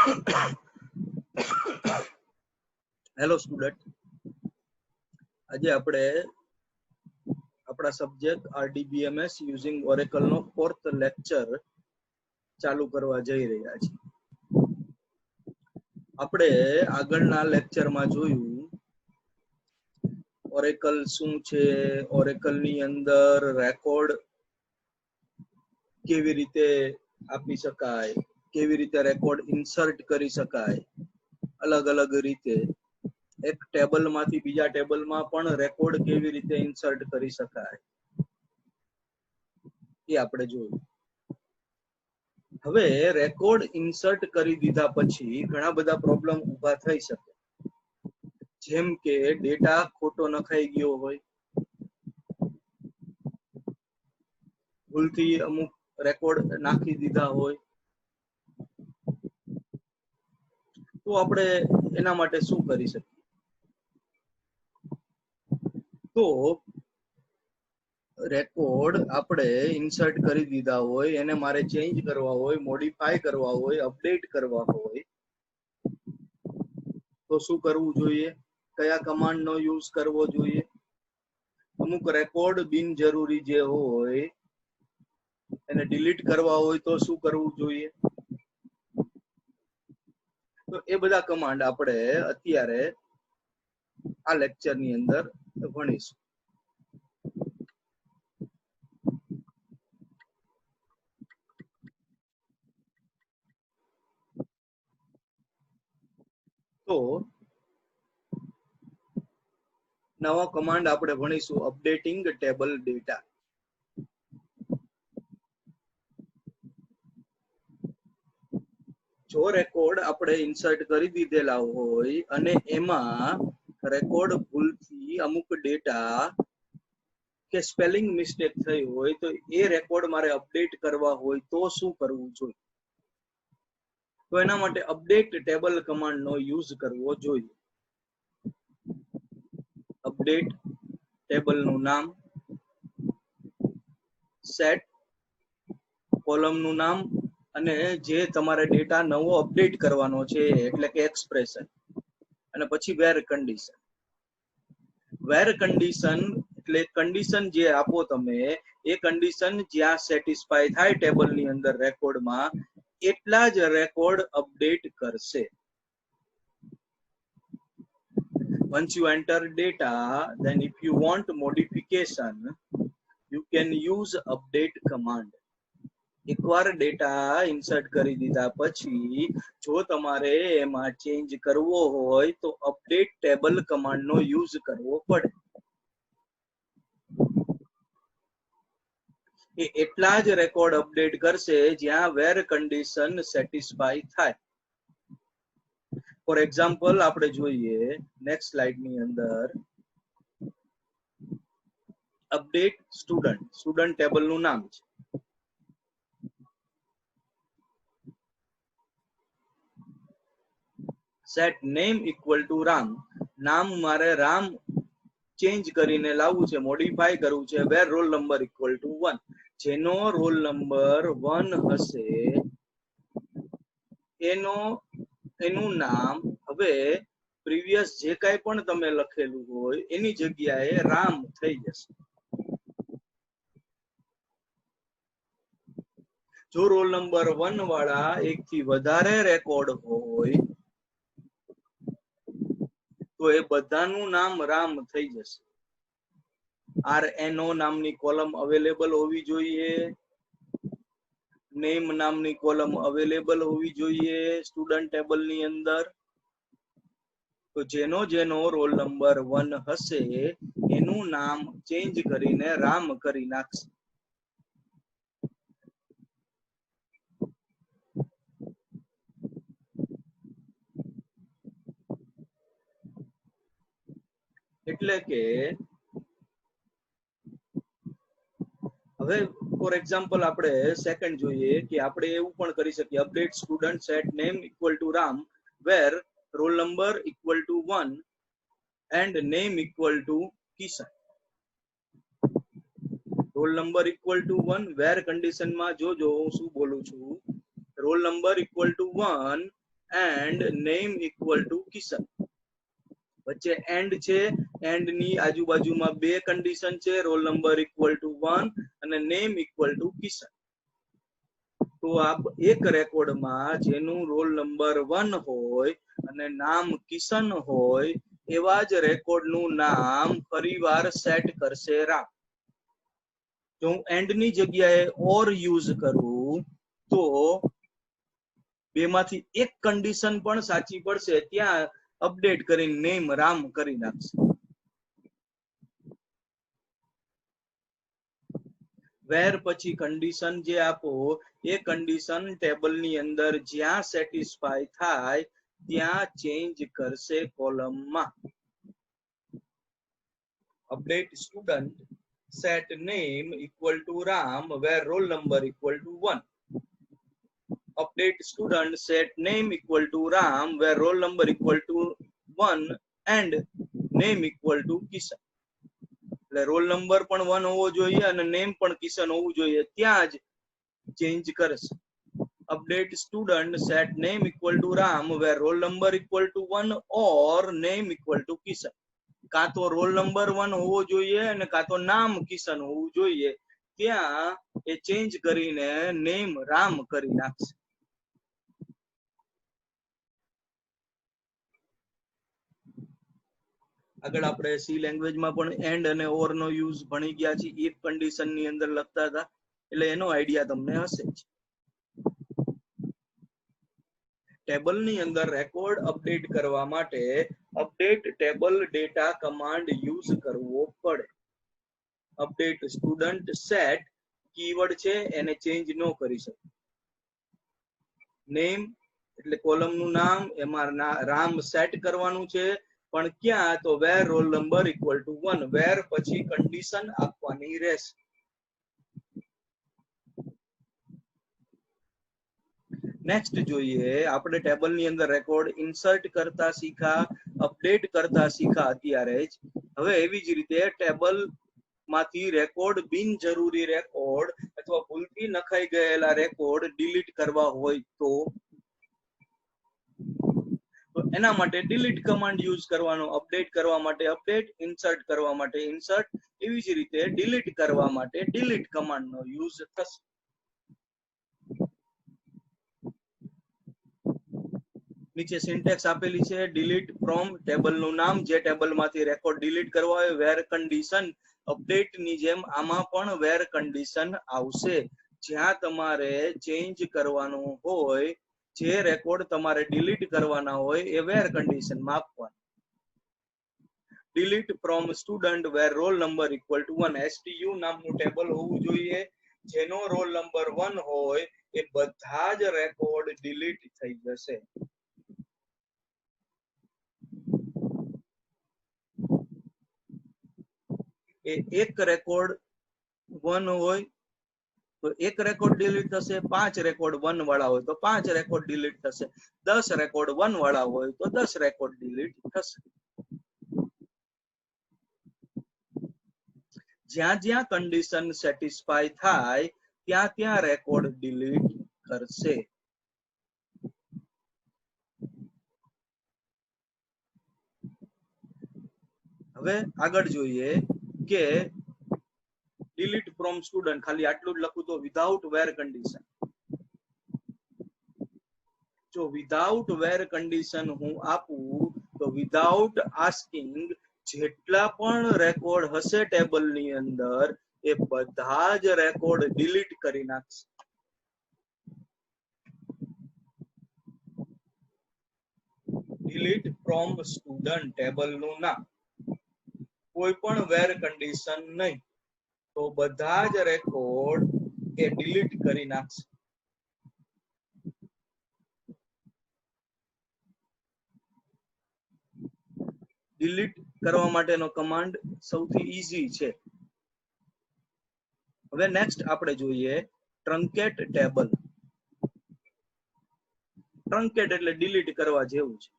Hello student, આજે આપણે આપણા સબ્જેક્ટ RDBMS યુઝિંગ ઓરેકલ નો 4th લેક્ચર ચાલુ કરવા જઈ રહ્યા છીએ. આપણે આગળના લેક્ચરમાં જોયું ઓરેકલ શું છે, ઓરેકલ ની અંદર રેકોર્ડ કેવી રીતે આપી શકાય, કેવી રીતે રેકોર્ડ ઇન્સર્ટ કરી શકાય, અલગ અલગ રીતે એક ટેબલ માંથી બીજા ટેબલમાં પણ રેકોર્ડ કેવી રીતે ઇન્સર્ટ કરી શકાય એ આપણે જોયું. હવે રેકોર્ડ ઇન્સર્ટ કરી દીધા પછી ઘણા બધા પ્રોબ્લેમ ઊભા થઈ શકે, જેમ કે ડેટા ખોટો નખાઈ ગયો હોય, ભૂલથી અમુક રેકોર્ડ નાખી દીધા હોય, તો આપણે એના માટે શું કરી શકીએ? તો રેકોર્ડ આપણે ઇન્સર્ટ કરી દીધા હોય, એને મારે ચેન્જ કરવા હોય, મોડિફાય કરવા હોય, અપડેટ કરવા હોય, તો શું કરવું જોઈએ? કયા કમાન્ડ નો યુઝ કરવો જોઈએ? અમુક રેકોર્ડ બિનજરૂરી જે હોય એને ડિલીટ કરવા હોય તો શું કરવું જોઈએ? તો એ બધા કમાન્ડ આપણે અત્યારે આ લેક્ચર ની અંદર ભણીશું. તો નવા કમાન્ડ આપણે ભણીશું, અપડેટિંગ ટેબલ ડેટા. જો રેકોર્ડ આપણે ઇન્સર્ટ કરી દીધેલા હોય અને એમાં રેકોર્ડ ભૂલથી અમુક ડેટા કે સ્પેલિંગ મિસ્ટેક થઈ હોય તો એ રેકોર્ડ મારે અપડેટ કરવા હોય તો શું કરવું જોઈએ? તો એના માટે અપડેટ ટેબલ કમાન્ડ નો યુઝ કરવો જોઈએ. અપડેટ ટેબલ નું નામ, સેટ કોલમ નું નામ, અને જે તમારે ડેટા નવો અપડેટ કરવાનો છે એટલે કે એક્સપ્રેશન, અને પછી વેર કન્ડિશન. વેર કન્ડિશન એટલે કન્ડિશન જે આપો તમે, એ કન્ડિશન જ્યાં સેટિસ્ફાય થાય ટેબલ ની અંદર રેકોર્ડમાં, એટલા જ રેકોર્ડ અપડેટ કરશે. Once you enter data, then if you want modification, you can use update command. એકવાર ડેટા ઇન્સર્ટ કરી દીધા પછી જો તમારે એમાં ચેન્જ કરવો હોય તો અપડેટ ટેબલ કમાન્ડ નો યુઝ કરવો પડે. એ એટલા જ રેકોર્ડ અપડેટ કરશે જ્યાં વેર કન્ડિશન સેટિસ્ફાય થાય. ફોર એક્ઝામ્પલ આપણે જોઈએ નેક્સ્ટ સ્લાઇડ ની અંદર, અપડેટ સ્ટુડન્ટ, સ્ટુડન્ટ ટેબલ નું નામ છે. Set name equal to Ram, નામ મારે રામ ચેન્જ કરીને લાવવું છે, મોડિફાય કરવું છે. વેર રોલ નંબર ઇક્વલ ટુ 1, જેનો રોલ નંબર 1 હશે એનું નામ હવે પ્રીવિયસ જે કાંઈ પણ તમે લખેલું હોય એની જગ્યાએ રામ થઈ જશે. જો રોલ નંબર 1 વાળા એક થી વધારે રેકોર્ડ હોય તો એ બધાનું નામ રામ થઈ જશે. RNO નામની કોલમ અવેલેબલ હોવી જોઈએ, નેમ નામની કોલમ અવેલેબલ હોવી જોઈએ સ્ટુડન્ટ ટેબલ ની અંદર. તો જેનો જેનો રોલ નંબર 1 હશે એનું નામ ચેન્જ કરીને રામ કરી નાખશે. એટલે કે હવે ફોર એક્ઝામ્પલ આપણે સેકન્ડ જોઈએ કે આપણે એવું પણ કરી શકીએ, update student set name equal to Ram where roll number equal to 1 and name equal to Kishan. Roll number equal to 1, where કન્ડિશનમાં જોજો હું શું બોલું છું, roll number equal to 1 and name equal to Kishan. વચ્ચે એન્ડ છે, એન્ડ ની આજુબાજુમાં બે કન્ડિશન છે, રોલ નંબર ઇક્વલ ટુ 1 અને નેમ ઇક્વલ ટુ કિશન. તો આ એક રેકોર્ડમાં જેનું રોલ નંબર 1 હોય અને નામ કિશન હોય એવા જ રેકોર્ડનું નામ ફરીવાર સેટ કરશે રામ. જો હું એન્ડ ની જગ્યાએ ઓર યુઝ કરું તો બેમાંથી એક કન્ડિશન પણ સાચી પડશે, ત્યાં અપડેટ કરીને નેમ રામ કરી નાખશે. વેર પછી કન્ડિશન જે આપો એ કન્ડિશન ટેબલની અંદર જ્યાં સેટિસ્ફાય થાય ત્યાં ચેન્જ કરશે કોલમમાં. Update student set name equal to Ram where roll number equal to 1. Update student set name equal to Ram where roll number equal to 1 and name equal to Kishan. એટલે roll number પણ 1 હોવો જોઈએ અને name પણ કિશન હોવું જોઈએ, ત્યાં જ ચેન્જ કરશે. Update student set name equal to Ram where roll number equal to 1 or name equal to Kishan. કાં તો રોલ નંબર 1 હોવો જોઈએ અને કાં તો નામ કિશન હોવું જોઈએ, ત્યાં એ ચેન્જ કરીને નેમ રામ કરી નાખશે. આગળ આપણે સી લેંગ્વેજમાં પણ એન્ડ અને ઓર નો યુઝ ભણી ગયા છીએ, ઇફ કન્ડિશન ની અંદર લખતા હતા, એટલે એનો આઈડિયા તમને હશે જ. ટેબલની અંદર રેકોર્ડ અપડેટ કરવા માટે update table data command use કરવો પડે. અપડેટ સ્ટુડન્ટ સેટ કીવર્ડ છે એને ચેન્જ ન કરી શકે. નેમ એટલે કોલમનું નામ, એમાં રામ સેટ કરવાનું છે, પણ ક્યાં તો વેર રોલ નંબર ઇક્વલ ટુ 1, વેર પછી કન્ડિશન આપવાની રહેશે. નેક્સ્ટ જોઈએ, આપણે ટેબલની અંદર રેકોર્ડ ઇન્સર્ટ કરતા શીખા, અપડેટ કરતા શીખા અત્યારે જ. હવે એવી જ રીતે ટેબલ માંથી રેકોર્ડ બિનજરૂરી રેકોર્ડ અથવા ભૂલથી નખાઈ ગયેલા રેકોર્ડ ડિલીટ કરવા હોય તો એના માટે ડિલીટ કમાન્ડ યુઝ કરવાનો. અપડેટ કરવા માટે અપડેટ, ઇન્સર્ટ કરવા માટે ઇન્સર્ટ, એવી જ રીતે ડિલીટ કરવા માટે ડિલીટ કમાન્ડનો યુઝ થશે. નીચે સિન્ટેક્સ આપેલી છે, ડિલીટ ફ્રોમ ટેબલનું નામ, જે ટેબલમાંથી રેકોર્ડ ડિલીટ કરવા હોય, વેર કન્ડિશન અપડેટ ની જેમ આમાં પણ વેર કન્ડિશન આવશે. જ્યાં તમારે ચેન્જ કરવાનું હોય, જે રેકોર્ડ તમારે ડિલીટ કરવાના હોય એ વેર કન્ડિશન માં આપવાનું. Delete from student where roll number equal to 1. STU નામનું ટેબલ હોવું જોઈએ, જેનો રોલ નંબર 1 હોય એ બધા જ રેકોર્ડ ડિલીટ થઈ જશે. એક રેકોર્ડ 1 હોય તો એક રેકોર્ડ ડિલીટ થશે, 5 રેકોર્ડ 1 વાળા હોય તો 5 રેકોર્ડ ડિલીટ થશે, 10 રેકોર્ડ 1 વાળા હોય તો 10 રેકોર્ડ ડિલીટ થશે. જ્યાં જ્યાં કન્ડિશન સેટિસ્ફાય થાય ત્યાં ત્યાં રેકોર્ડ ડિલીટ કરશે. હવે આગળ જોઈએ કે ડિલીટ ફ્રોમ સ્ટુડન્ટ, ખાલી આટલું જ લખું તો વિધાઉટ વેર કન્ડિશન. જો વિધાઉટ વેર કન્ડિશન હું આપું તો વિધાઉટ આસ્કિંગ જેટલા પણ રેકોર્ડ હશે ટેબલની અંદર એ બધા જ રેકોર્ડ ડિલીટ કરી નાખશે. ડિલીટ ફ્રોમ સ્ટુડન્ટ ટેબલનું નામ, કોઈ પણ વેર કન્ડિશન નહીં, તો બધા જ રેકોર્ડ એ ડિલીટ કરી નાખશે. ડિલીટ કરવા માટેનો કમાન્ડ સૌથી ઈઝી છે. હવે નેક્સ્ટ આપણે જોઈએ ટ્રંકેટ ટેબલ. ટ્રંકેટ એટલે ડિલીટ કરવા જેવું છે.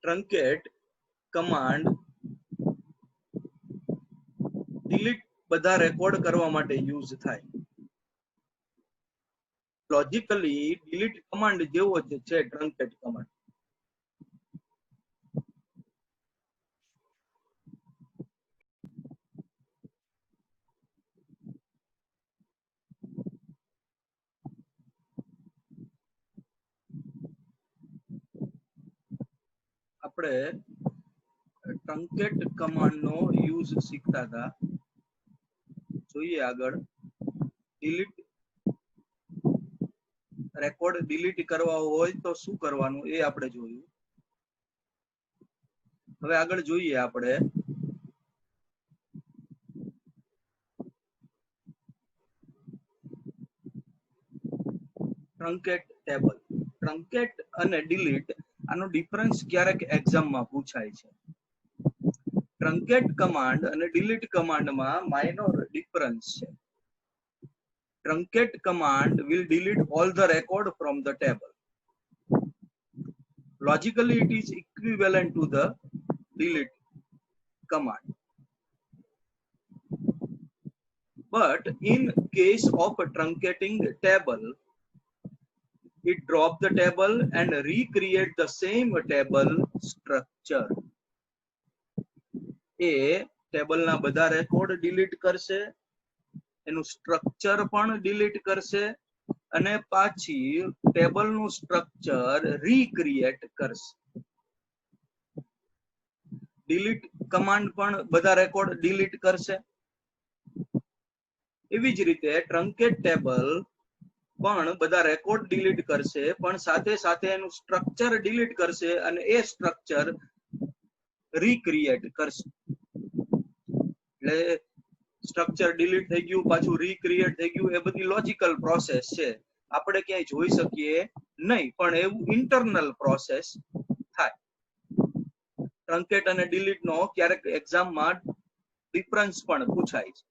ટ્રંકેટ કમાન્ડ ડિલીટ બધા રેકોર્ડ કરવા માટે યુઝ થાય. લોજિકલી ડિલીટ કમાન્ડ જેવો જ છે ટ્રંકેટ કમાન્ડ. આપણે ટ્રંકેટ કમાન્ડ નો યુઝ શીખતા હતા. જોઈએ આગળ. ડિલીટ રેકોર્ડ ડિલીટ કરવા હોય તો શું કરવાનું એ આપણે જોયું. હવે આગળ જોઈએ આપણે ટ્રંકેટ ટેબલ. ટ્રંકેટ અને ડિલીટ આનો ડિફરન્સ ક્યારેક એક્ઝામમાં પૂછાય છે. ટ્રંકેટ કમાન્ડ અને ડિલીટ કમાન્ડમાં માઇનોર ડિફરન્સ છે. Truncate command will delete all the record from the table. Logically, it is equivalent to the delete command. But in case of a truncating table, it drop the table and recreate the same table structure. એ ટેબલના બધા record delete કરશે, એનું structure પણ delete કરશે અને પાછી ટેબલનું structure recreate કરશે. Delete command પણ બધા રેકોર્ડ ડિલીટ કરશે. એવી જ રીતે ટ્રંકેટ ટેબલ પણ બધા રેકોર્ડ ડિલીટ કરશે, પણ સાથે સાથે એનું સ્ટ્રક્ચર ડિલીટ કરશે અને એ સ્ટ્રક્ચર રીક્રિએટ કરશે. એટલે સ્ટ્રક્ચર ડિલીટ થઈ ગયું, પાછું રીક્રિએટ થઈ ગયું, એ બધી લોજિકલ પ્રોસેસ છે. આપણે ક્યાંય જોઈ શકીએ નહીં, પણ એવું ઇન્ટરનલ પ્રોસેસ થાય. ટ્રંકેટ અને ડિલીટ નો ક્યારેક એક્ઝામમાં ડિફરન્સ પણ પૂછાય છે.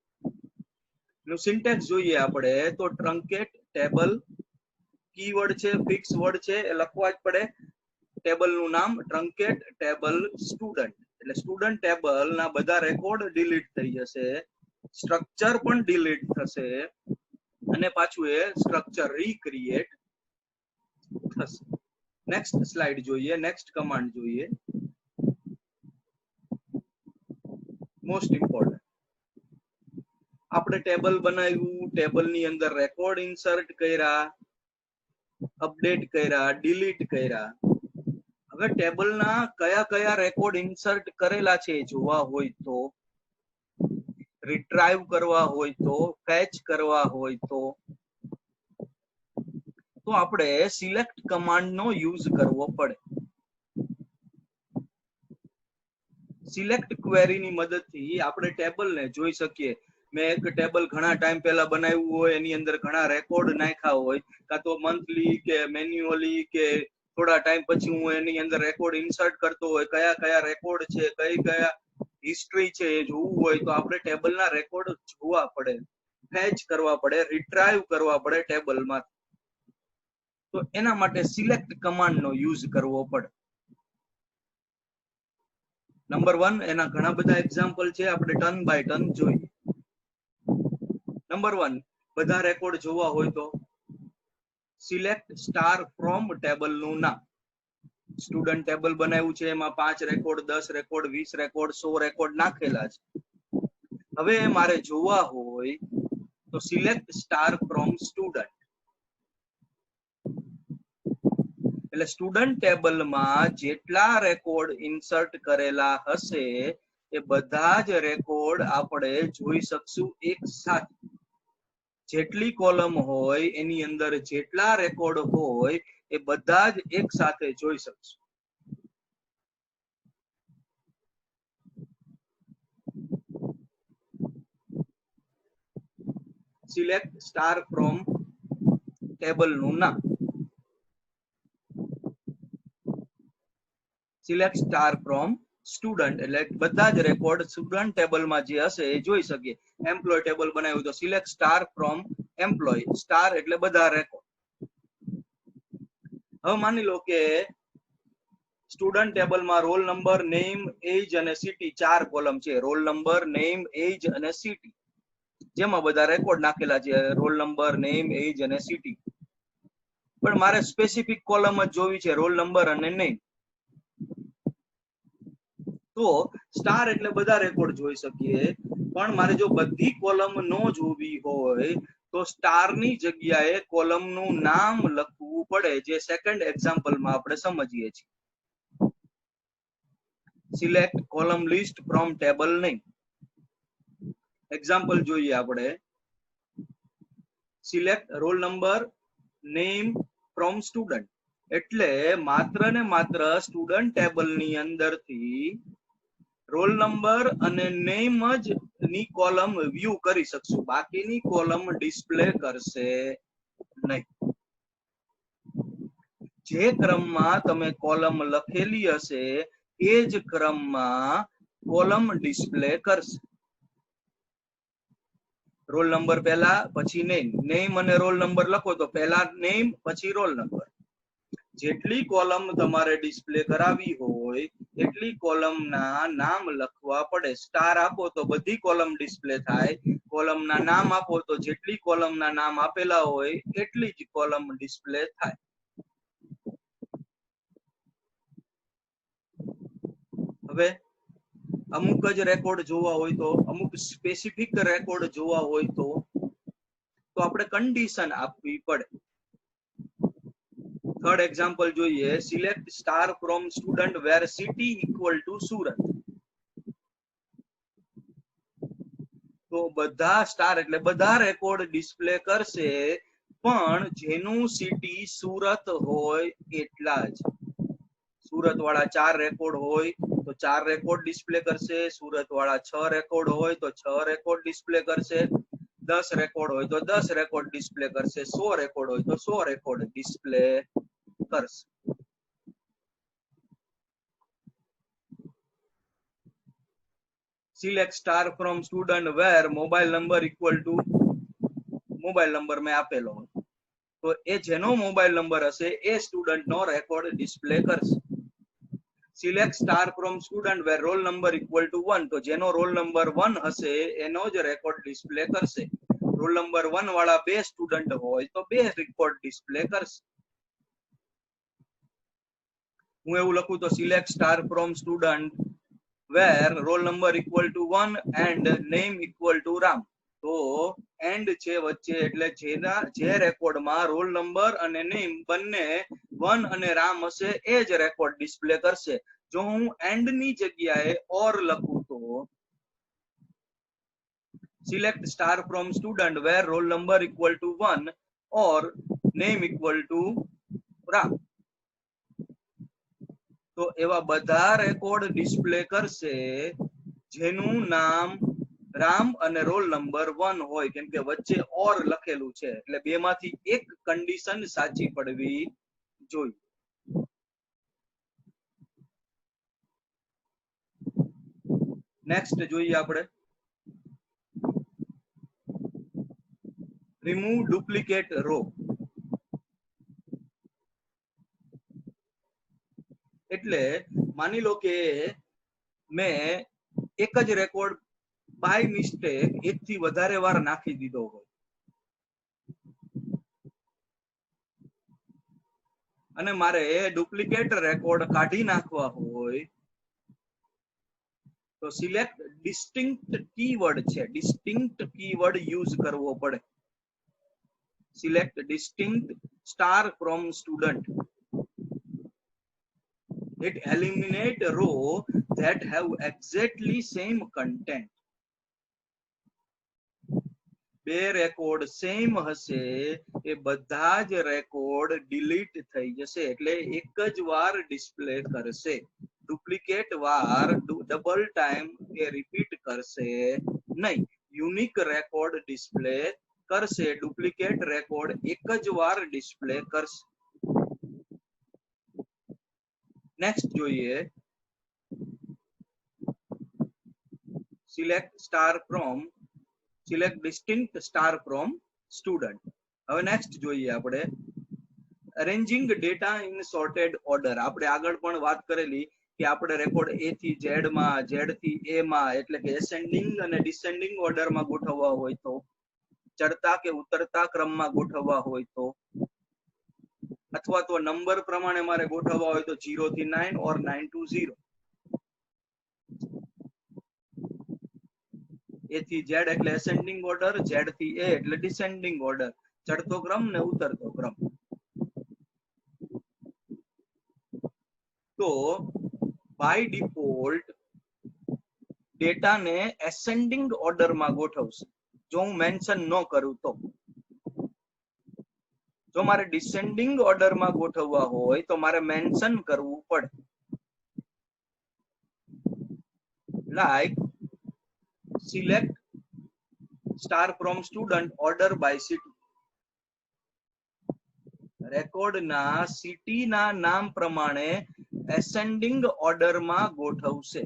એનું સિન્ટેક્સ જોઈએ આપણે તો ટ્રંકેટ ટેબલ કીવર્ડ છે, ફિક્સ વર્ડ છે, એ લખવા જ પડે. ટેબલનું નામ ટ્રંકેટ ટેબલ સ્ટુડન્ટ, એટલે સ્ટુડન્ટ ટેબલ ના બધા રેકોર્ડ ડિલીટ થઈ જશે, સ્ટ્રક્ચર પણ ડિલીટ થશે અને પાછું એ સ્ટ્રક્ચર રીક્રિએટ થશે. નેક્સ્ટ સ્લાઇડ જોઈએ, નેક્સ્ટ કમાન્ડ જોઈએ. Most important. આપણે ટેબલ બનાવ્યું, ટેબલની અંદર રેકોર્ડ ઇન્સર્ટ કર્યા, અપડેટ કર્યા, ડિલીટ કર્યા. હવે ટેબલના કયા કયા રેકોર્ડ ઇન્સર્ટ કરેલા છે જોવા હોય તો, રિટ્રાઈવ કરવા હોય તો, ફેચ કરવા હોય તો આપણે સિલેક્ટ કમાન્ડ નો યુઝ કરવો પડે. સિલેક્ટ ક્વેરી ની મદદથી આપણે ટેબલને જોઈ શકીએ. મેં એક ટેબલ ઘણા ટાઈમ પહેલા બનાવ્યું હોય, એની અંદર ઘણા રેકોર્ડ નાખ્યા હોય, કાં તો મંથલી કે મેન્યુઅલી કે થોડા ટાઈમ પછી હું એની અંદર રેકોર્ડ ઇન્સર્ટ કરતો હોય, કયા કયા રેકોર્ડ છે, કયા હિસ્ટ્રી છે એ જોવું હોય તો આપણે ટેબલના રેકોર્ડ જોવા પડે, ફેચ કરવા પડે, રિટ્રાઈવ કરવા પડે ટેબલમાં. તો એના માટે સિલેક્ટ કમાન્ડ નો યુઝ કરવો પડે. નંબર 1 એના ઘણા બધા એક્ઝામ્પલ છે, આપણે ટર્ન બાય ટર્ન જોઈએ. નંબર 1, બધા રેકોર્ડ જોવા હોય તો સિલેક્ટ સ્ટાર ફ્રોમ ટેબલ નું નામ. સ્ટુડન્ટ ટેબલ બનાવ્યું છે, એમાં 5 રેકોર્ડ, 10 રેકોર્ડ, 20 રેકોર્ડ, 100 રેકોર્ડ નાખેલા છે. હવે મારે જોવા હોય તો સિલેક્ટ સ્ટાર ફ્રોમ સ્ટુડન્ટ. એટલે સ્ટુડન્ટ ટેબલમાં જેટલા રેકોર્ડ ઇન્સર્ટ કરેલા હશે એ બધા જ રેકોર્ડ આપણે જોઈ શકશું એક સાથે. જેટલી કોલમ હોય એની અંદર જેટલા રેકોર્ડ હોય એ બધા જ એક સાથે જોઈ શકશું. સિલેક્ટ સ્ટાર ફ્રોમ ટેબલ નું નામ. સિલેક્ટ સ્ટાર ફ્રોમ સ્ટુડન્ટ એટલે બધા જ રેકોર્ડ સ્ટુડન્ટ ટેબલમાં જે હશે એ જોઈ શકીએ. એમ્પ્લોય ટેબલ બનાવ્યું તો select star from employee. Star એટલે બધા રેકોર્ડ. હવે માની લો કે સ્ટુડન્ટ ટેબલમાં રોલ નંબર, નેમ, એજ અને સિટી 4 કોલમ છે. રોલ નંબર, નેમ, એજ અને સિટી, જેમાં બધા રેકોર્ડ નાખેલા છે. રોલ નંબર, નેમ, એજ અને સિટી. પણ મારે સ્પેસિફિક કોલમ જ જોવી છે, રોલ નંબર અને નેમ. તો સ્ટાર એટલે બધા રેકોર્ડ જોઈ શકીએ, પણ મારે જો બધી કોલમ નો જોવી હોય તો સ્ટારની જગ્યાએ કોલમનું નામ લખવું પડે, જે સેકન્ડ એક્ઝામ્પલમાં આપણે સમજીએ છીએ. Select column list from table name. Example જોઈએ આપણે. Select roll number name from student, એટલે માત્ર ને માત્ર સ્ટુડન્ટ ટેબલની અંદરથી રોલ નંબર અને નેમ જ ની કોલમ વ્યૂ કરી શકશું, બાકીની કોલમ ડિસ્પ્લે કરશે નહીં. જે ક્રમમાં તમે કોલમ લખેલી હશે એ જ ક્રમમાં કોલમ ડિસ્પ્લે કરશે. રોલ નંબર પહેલા, પછી નેમ. નેમ અને રોલ નંબર લખો તો પહેલા નેમ પછી રોલ નંબર. જેટલી કોલમ તમારે ડિસ્પ્લે કરાવી હોય એટલી કોલમના નામ લખવા પડે. સ્ટાર આપો તો બધી કોલમ ડિસ્પ્લે થાય, કોલમના નામ આપો તો જેટલી કોલમના નામ આપેલા હોય એટલી જ કોલમ ડિસ્પ્લે થાય. હવે અમુક જ રેકોર્ડ જોવા હોય તો, અમુક સ્પેસિફિક રેકોર્ડ જોવા હોય તો આપણે કન્ડિશન આપવી પડે. થર્ડ એક્ઝામ્પલ જોઈએ. Select star from student where city equal to Surat. તો બધા સ્ટાર એટલે બધા રેકોર્ડ ડિસ્પ્લે કરશે, પણ જેનું સિટી સુરત હોય એટલા જ. સુરત વાળા 4 રેકોર્ડ હોય તો 4 રેકોર્ડ ડિસ્પ્લે કરશે, સુરત વાળા 6 રેકોર્ડ હોય તો 6 રેકોર્ડ ડિસ્પ્લે કરશે, 10 રેકોર્ડ હોય તો 10 રેકોર્ડ ડિસ્પ્લે કરશે, 100 રેકોર્ડ હોય તો 100 રેકોર્ડ ડિસ્પ્લે કરશે. Select star from student where mobile number equal to, mobile number મેં આપેલો તો એ જેનો મોબાઈલ નંબર હશે એ સ્ટુડન્ટનો રેકોર્ડ ડિસ્પ્લે કરશે. Select star from student where roll number equal to 1, તો જેનો રોલ નંબર 1 હશે એનો જ રેકોર્ડ ડિસ્પ્લે કરશે. રોલ નંબર 1 વાળા 2 સ્ટુડન્ટ હોય તો 2 રેકોર્ડ ડિસ્પ્લે કરશે. હું એવું લખું તો select star from student where roll number equal to 1 and name equal to Ram. તો એન્ડ છે વચ્ચે, એટલે જે રેકોર્ડમાં રોલ નંબર અને નેમ બંને 1 અને રામ હશે એ જ રેકોર્ડ ડિસ્પ્લે કરશે. જો હું એન્ડ ની જગ્યાએ ઓર લખું તો select star from student where roll number equal to 1 or name equal to Ram, તો એવા બધા રેકોર્ડ ડિસ્પ્લે કરશે જેનું નામ રામ અને રોલ નંબર 1 હોય, કેમ કે વચ્ચે ઓર લખેલું છે, એટલે બે માંથી એક કન્ડિશન સાચી પડવી જોઈએ. નેક્સ્ટ જોઈએ આપણે. Remove duplicate row. એટલે માની લો કે મેં એક જ રેકોર્ડ બાય મિસ્ટેક એક થી વધારે વાર નાખી દીધો હોય અને મારે ડુપ્લિકેટ રેકોર્ડ કાઢી નાખવા હોય તો સિલેક્ટ ડિસ્ટિંક્ટ કીવર્ડ છે, ડિસ્ટિંક્ટ કીવર્ડ યુઝ કરવો પડે. Select distinct star from student. It eliminate row that have exactly same content. બે રેકોર્ડ સેમ હશે એ બધા જ રેકોર્ડ ડિલીટ થઈ જશે, એટલે એક જ વાર ડિસ્પ્લે કરશે. ડુપ્લિકેટ વાર ડબલ ટાઈમ એ રિપીટ કરશે નહીં. યુનિક રેકોર્ડ ડિસ્પ્લે કરશે, ડુપ્લિકેટ રેકોર્ડ એક જ વાર ડિસ્પ્લે કરશે. નેક્સ્ટ જોઈએ. Select star from, select distinct star from student. હવે નેક્સ્ટ જોઈએ આપણે arranging data in sorted order. આપણે આગળ પણ વાત કરેલી કે આપણે રેકોર્ડ એ થી ઝેડ માં, ઝેડ થી એ માં, એટલે કે એસેન્ડિંગ અને ડિસેન્ડિંગ ઓર્ડરમાં ગોઠવવા હોય તો, ચડતા કે ઉતરતા ક્રમમાં ગોઠવવા હોય તો અથવા તો નંબર પ્રમાણે મારે ગોઠવવા હોય તો 0 થી 9 ઓર 9 to 0. A થી Z એટલે ascending order, Z થી A એટલે descending order, ચડતો ક્રમ ને ઉતરતો ક્રમ. તો બાય ડિફોલ્ટ ડેટા ને એસેન્ડિંગ ઓર્ડર માં ગોઠવશે જો હું મેન્શન ન કરું તો. જો મારે ડિસેન્ડિંગ ઓર્ડર માં ગોઠવવા હોય તો મારે મેન્શન કરવું પડે. Like select star from student order by city. Record ના સિટી ના નામ પ્રમાણે એસેન્ડિંગ ઓર્ડર માં ગોઠવશે.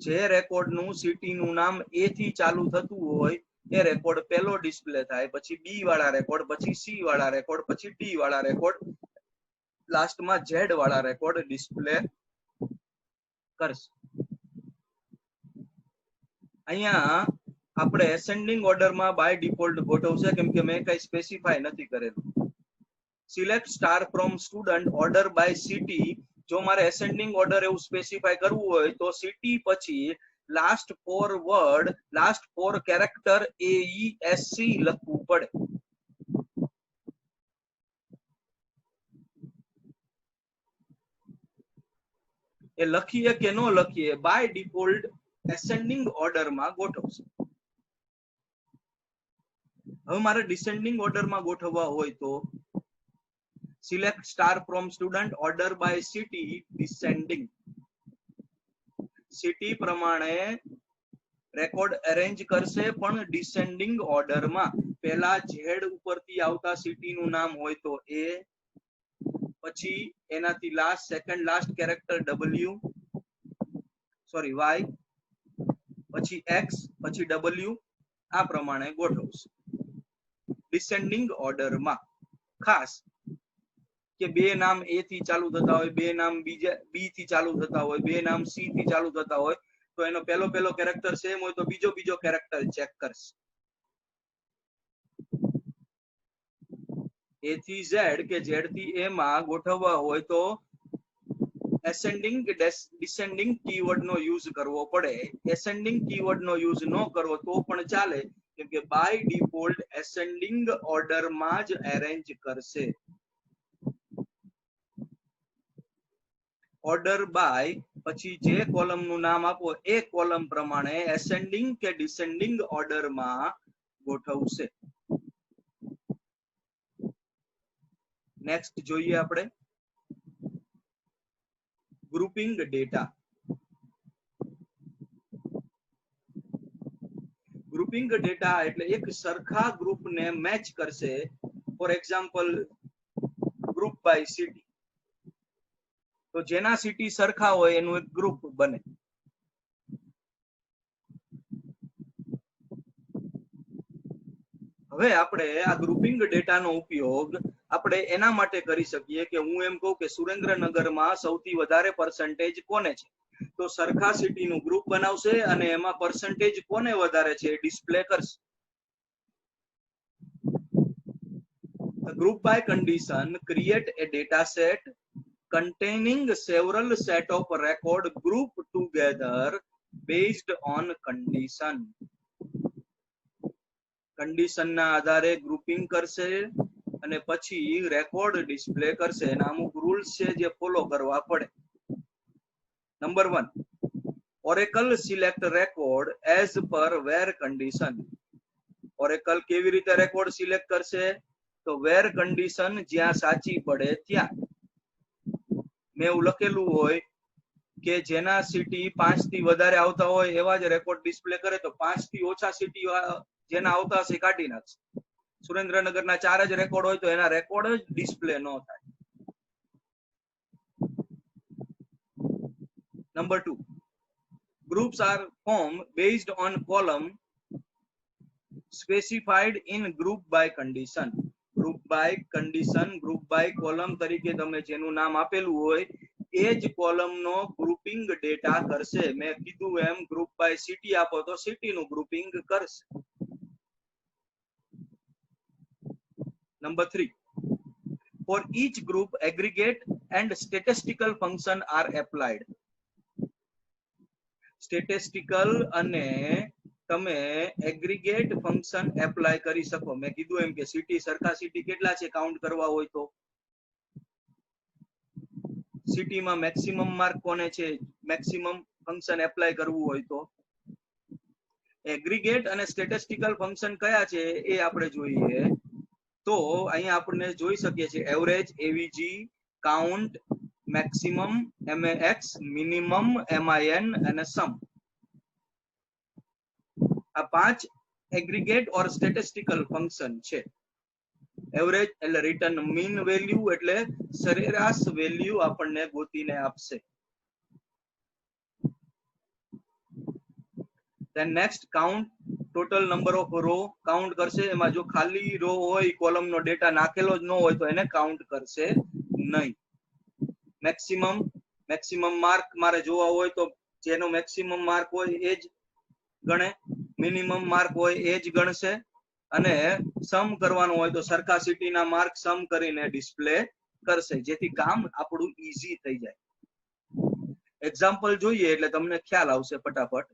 જે રેકોર્ડ નું સિટી નું નામ A થી ચાલુ થતું હોય એ રેકોર્ડ પહેલો ડિસ્પ્લે થાય, પછી B વાળા રેકોર્ડ, પછી C વાળા રેકોર્ડ, પછી D વાળા રેકોર્ડ, લાસ્ટમાં Z વાળા રેકોર્ડ ડિસ્પ્લે કરશે. અહીંયા આપણે એસેન્ડિંગ ઓર્ડર માં બાય ડિફોલ્ટ ગોઠવશે કેમ કે મેં કઈ સ્પેસિફાય નથી કરેલું. Select star from student order by city. જો મારે એસેન્ડિંગ ઓર્ડર એવું સ્પેસિફાય કરવું હોય તો સિટી પછી last 4 word, last 4 character AESC લખવું પડે. એ લખીએ કે ન લખીએ બાય ડિફોલ્ટ એસેન્ડિંગ ઓર્ડર માં ગોઠવશે. હવે મારે ડિસેન્ડિંગ ઓર્ડર માં ગોઠવવા હોય તો select star from student order by city descending. City પ્રમાણે રેકોર્ડ અરેન્જ કરશે પણ ડિસેન્ડિંગ ઓર્ડર માં. પહેલા ઝેડ ઉપરથી આવતા સિટી નું નામ હોય તો A, પછી એનાથી last second last character W, sorry Y, પછી X, પછી W, આ પ્રમાણે ગોઠવશે ડિસેન્ડિંગ ઓર્ડર માં. ખાસ કે બે નામ A થી ચાલુ થતા હોય, બે નામ B થી ચાલુ થતા હોય, બે નામ C થી ચાલુ થતા હોય તો એનો પહેલો કેરેક્ટર સેમ હોય તો બીજો કેરેક્ટર ચેક કરશે. A થી Z કે Z થી A માં ગોઠવવા હોય તો એસેન્ડિંગ કે ડિસેન્ડિંગ કીવર્ડ નો યુઝ કરવો પડે. એસેન્ડિંગ કીવર્ડ નો યુઝ ન કરવો તો પણ ચાલે કેમ કે બાય ડિફોલ્ટ એસેન્ડિંગ ઓર્ડર માં જ અરેન્જ કરશે. ઓર્ડર બાય પછી જે કોલમ નું નામ આપો એ કોલમ પ્રમાણે એસેન્ડિંગ કે ડિસેન્ડિંગ ઓર્ડર માં ગોઠવશે. નેક્સ્ટ જોઈએ આપણે ગ્રુપિંગ ડેટા. ગ્રુપિંગ ડેટા એટલે એક સરખા ગ્રુપ ને મેચ કરશે. For example group by city. તો જેના સિટી સરખા હોય એનું એક ગ્રુપ બને. હવે આપણે આ ગ્રુપિંગ ડેટાનો ઉપયોગ આપણે એના માટે કરી શકીએ કે હું એમ કહું કે સુરેન્દ્રનગરમાં સૌથી વધારે પર્સન્ટેજ કોને છે તો સરખા સિટીનું ગ્રુપ બનાવશે અને એમાં પર્સન્ટેજ કોને વધારે છે ડિસ્પ્લે કરશે. Group by condition create a data set containing several set of record grouped together based on condition. Condition ના આધારે ગ્રુપિંગ કરશે અને પછી રેકોર્ડ ડિસ્પ્લે કરશે. એના અમુક રૂલ્સ છે જે ફોલો કરવા પડે. Number 1, Oracle select record as per where condition. Oracle કેવી રીતે રેકોર્ડ સિલેક્ટ કરશે તો વેર કન્ડિશન જ્યાં સાચી પડે ત્યાં. મેં એવું લખેલું હોય કે જેના સિટી 5 થી વધારે આવતા હોય એવા જ રેકોર્ડ ડિસ્પ્લે કરે તો 5 થી ઓછા સિટી જેના આવતા હશે કાઢી નાખશે. સુરેન્દ્રનગરના 4 જ રેકોર્ડ હોય તો એના રેકોર્ડ જ ડિસ્પ્લે ન થાય. Number 2, groups are formed based on column specified in group by condition. Group by condition, group by column તરીકે તમે જેનું નામ આપેલું હોય એ જ કોલમ નો ગ્રુપિંગ ડેટા કરશે. મેં કીધું એમ ગ્રુપ બાય સિટી આપો તો સિટી નું ગ્રુપિંગ કરશે. Number 3, for each group aggregate and statistical function are applied. Statistical અને તમે એગ્રીગેટ ફંક્શન એપ્લાય કરી શકો. મેં કીધું એમ કે સિટી સરખા સિટી કેટલા છે કાઉન્ટ કરવા હોય તો સિટીમાં મેક્સિમમ માર્ક કોને છે, મેક્સિમમ ફંક્શન એપ્લાય કરવું હોય તો એગ્રીગેટ અને સ્ટેટિસ્ટિકલ ફંક્શન કયા છે એ આપણે જોઈએ. તો અહીંયા આપણે જોઈ શકીએ છીએ average, AVG, count, maximum, MX, minimum, MIN અને સમ. આ 5 એગ્રીગેટ ઓર સ્ટેટિસ્ટિકલ ફંક્શન છે. એવરેજ એટલે રિટર્ન મીન વેલ્યુ એટલે સરેરાશ વેલ્યુ આપણને ગોતીને આપશે. then next count total number of row count કરશે. એમાં જો ખાલી રો હોય, કોલમ નો ડેટા નાખેલો જ ન હોય તો એને કાઉન્ટ કરશે નહીં. મેક્સિમમ માર્ક મારે જોવા હોય તો જેનો મેક્સિમમ માર્ક હોય એ જ ગણે, મિનિમમ માર્ક હોય એ જ ગણશે. અને સમ કરવાનું હોય તો સરખા સિટીના માર્ક સમ કરીને ડિસ્પ્લે કરશે, જેથી કામ આપણું ઈઝી થઈ જાય. એક્ઝામ્પલ જોઈએ એટલે તમને ખ્યાલ આવશે ફટાફટ.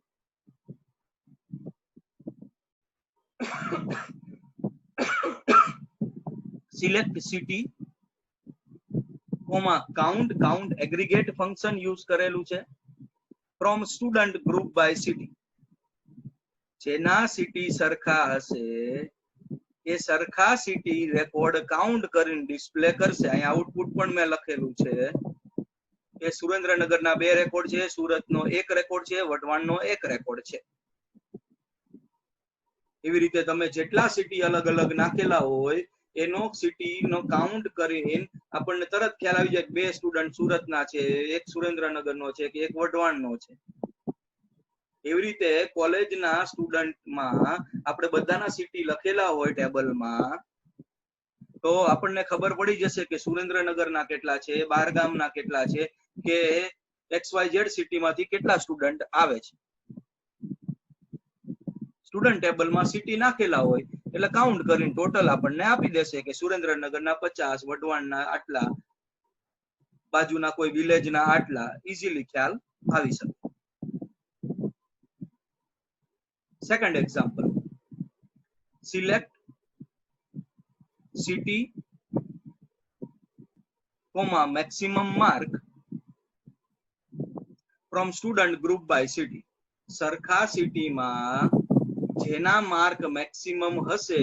Select city count aggregate function use કરેલું છે. From student group by city, જેના સિટી સરખા હશે એ સરખા સિટી રેકોર્ડ કાઉન્ટ કરીને ડિસ્પ્લે કરશે. અહીંયા આઉટપુટ પણ મેં લખેલું છે કે સુરેન્દ્રનગરના 2 રેકોર્ડ છે, સુરતનો 1 રેકોર્ડ છે, વઢવાણનો 1 રેકોર્ડ છે. એવી રીતે તમે જેટલા સિટી અલગ અલગ નાખેલા હોય એનો સિટીનો કાઉન્ટ કરીને આપણને તરત ખ્યાલ આવી જાય કે 2 સ્ટુડન્ટ સુરતના છે, 1 સુરેન્દ્રનગરનો છે કે 1 વઢવાણનો છે. એવી રીતે કોલેજના સ્ટુડન્ટમાં આપણે બધાના સિટી લખેલા હોય ટેબલમાં તો આપણને ખબર પડી જશે કે સુરેન્દ્રનગરના કેટલા છે, બહારગામના કેટલા છે, કે XYZ સિટીમાંથી કેટલા સ્ટુડન્ટ આવે છે. સ્ટુડન્ટ ટેબલમાં સિટી નાખેલા હોય એટલે કાઉન્ટ કરીને ટોટલ આપણને આપી દેશે કે સુરેન્દ્રનગરના 50, વઢવાણના આટલા, બાજુના કોઈ વિલેજના આટલા. ઇઝીલી ખ્યાલ આવી શકે. Second example, select city maximum mark from student group by city. સરખા સિટીમાં જેના માર્ક મેક્સિમમ હશે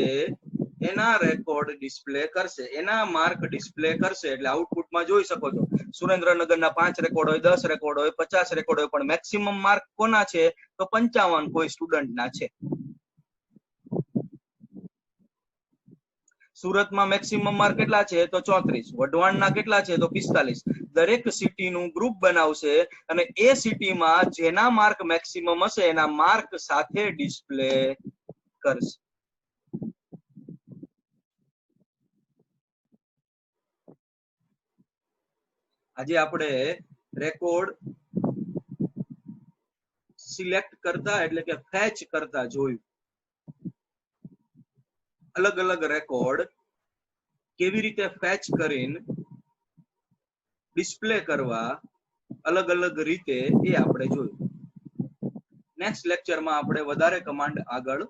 એના રેકોર્ડ ડિસ્પ્લે કરશે, એના માર્ક ડિસ્પ્લે કરશે. એટલે આઉટપુટમાં જોઈ શકો છો સુરેન્દ્રનગરના 5 રેકોર્ડ હોય, 10 રેકોર્ડ હોય, 50 રેકોર્ડ હોય, પણ મેક્સિમમ માર્ક કોના છે તો 55 કોઈ સ્ટુડન્ટના છે. સુરતમાં મેક્સિમમ માર્ક કેટલા છે તો 34, વઢવાણના કેટલા છે તો 45. દરેક સિટીનું ગ્રુપ બનાવશે અને એ સિટીમાં જેના માર્ક મેક્સિમમ હશે એના માર્ક સાથે ડિસ્પ્લે કરશે. આજે આપણે રેકોર્ડ સિલેક્ટ કરતા એટલે કે ફેચ કરતા જોયું. અલગ અલગ રેકોર્ડ કેવી રીતે ફેચ કરીને ડિસ્પ્લે કરવા અલગ અલગ રીતે એ આપણે જોયું. નેક્સ્ટ લેક્ચરમાં આપણે વધારે કમાન્ડ આગળ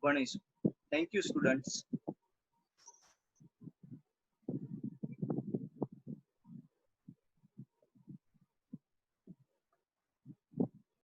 ભણીશું. Thank you students.